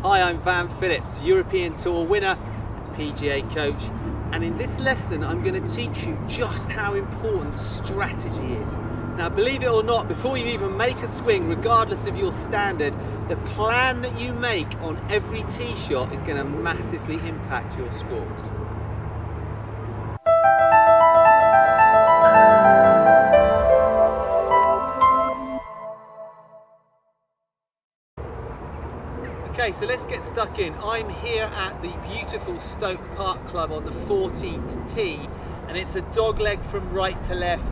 Hi, I'm Phillips, European Tour winner, PGA coach, and in this lesson I'm going to teach you just how important strategy is. Now, believe it or not, before you even make a swing, regardless of your standard, the plan that you make on every tee shot is going to massively impact your score. Okay, so let's get stuck in. I'm here at the beautiful Stoke Park Club on the 14th tee, and it's a dogleg from right to left,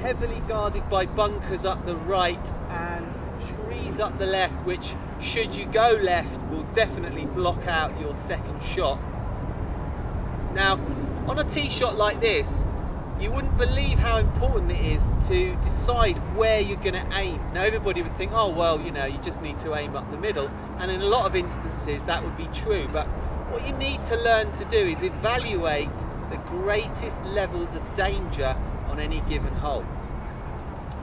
heavily guarded by bunkers up the right and trees up the left, which, should you go left, will definitely block out your second shot. Now, on a tee shot like this, you wouldn't believe how important it is to decide where you're going to aim. Now, everybody would think, oh well, you know, you just need to aim up the middle, and in a lot of instances that would be true, but what you need to learn to do is evaluate the greatest levels of danger on any given hole.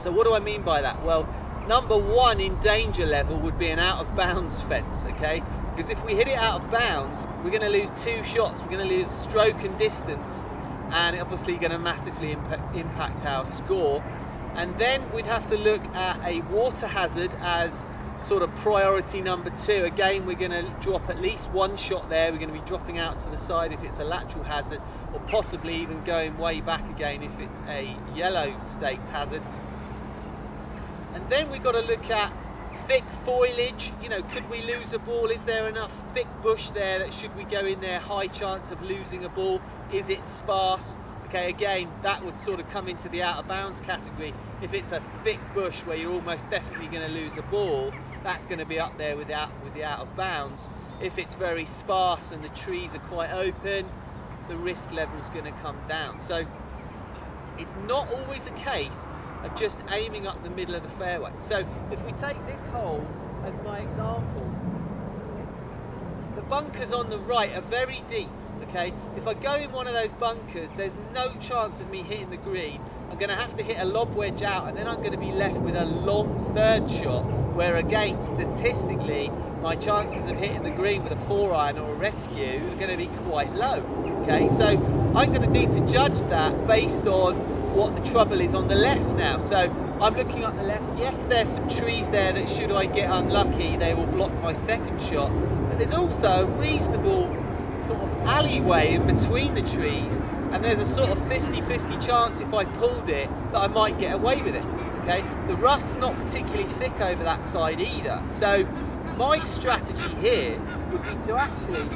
So what do I mean by that? Well, number one in danger level would be an out of bounds fence, okay? Because if we hit it out of bounds, we're going to lose two shots. We're going to lose stroke and distance, and obviously going to massively impact our score. And then we'd have to look at a water hazard as sort of priority number two. Again, we're going to drop at least one shot there. We're going to be dropping out to the side if it's a lateral hazard, or possibly even going way back again if it's a yellow staked hazard. And then we've got to look at thick foliage. You know, could we lose a ball? Is there enough thick bush there that should we go in there, high chance of losing a ball? Is it sparse? Okay, again, that would sort of come into the out of bounds category. If it's a thick bush where you're almost definitely going to lose a ball, that's going to be up there with the out of bounds. If it's very sparse and the trees are quite open, the risk level is going to come down. So it's not always a case of just aiming up the middle of the fairway. So if we take this hole as my example, the bunkers on the right are very deep. Okay, if I go in one of those bunkers, there's no chance of me hitting the green. I'm going to have to hit a lob wedge out, and then I'm going to be left with a long third shot, where again, statistically, my chances of hitting the green with a 4-iron or a rescue are going to be quite low. Okay, so I'm going to need to judge that based on what the trouble is on the left now. So I'm looking at the left. Yes, there's some trees there that, should I get unlucky, they will block my second shot. But there's also a reasonable sort of alleyway in between the trees, and there's a sort of 50-50 chance if I pulled it that I might get away with it. Okay, the rough's not particularly thick over that side either. So my strategy here would be to actually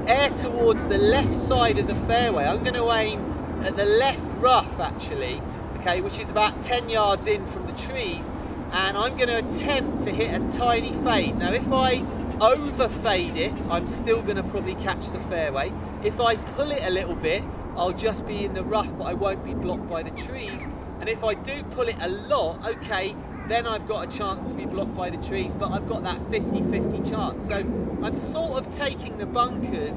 air towards the left side of the fairway. I'm going to aim at the left rough actually, okay, which is about 10 yards in from the trees, and I'm going to attempt to hit a tiny fade. Now, if I over fade it, I'm still going to probably catch the fairway. If I pull it a little bit, I'll just be in the rough, but I won't be blocked by the trees. And if I do pull it a lot, okay, then I've got a chance to be blocked by the trees, but I've got that 50-50 chance. So I'm sort of taking the bunkers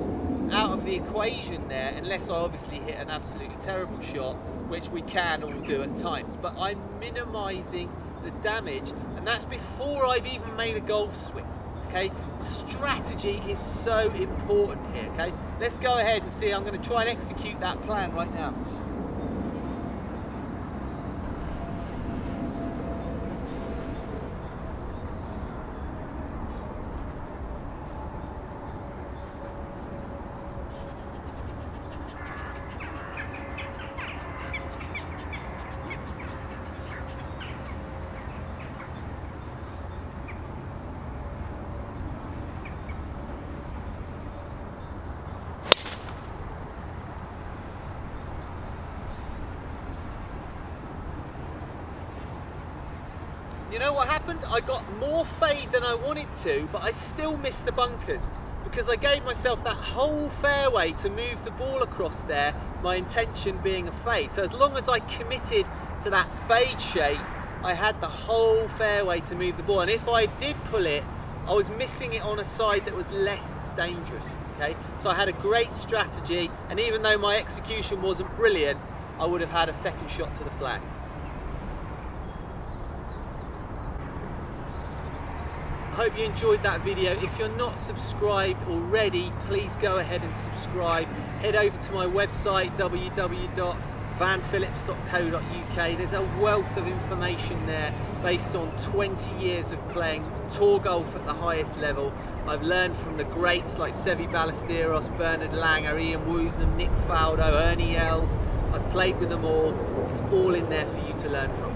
out of the equation there, unless I obviously hit an absolutely terrible shot, which we can all do at times. But I'm minimising the damage, and that's before I've even made a golf swing. Okay, strategy is so important here. Okay, let's go ahead and see. I'm going to try and execute that plan right now. You know what happened? I got more fade than I wanted to, but I still missed the bunkers because I gave myself that whole fairway to move the ball across there, my intention being a fade. So as long as I committed to that fade shape, I had the whole fairway to move the ball. And if I did pull it, I was missing it on a side that was less dangerous. Okay, so I had a great strategy, and even though my execution wasn't brilliant, I would have had a second shot to the flag. hope you enjoyed that video. If you're not subscribed already, please go ahead and subscribe. Head over to my website, www.vanphillips.co.uk. There's a wealth of information there based on 20 years of playing tour golf at the highest level. I've learned from the greats like Seve Ballesteros, Bernard Langer, Ian Woosnam, Nick Faldo, Ernie Els. I've played with them all. It's all in there for you to learn from.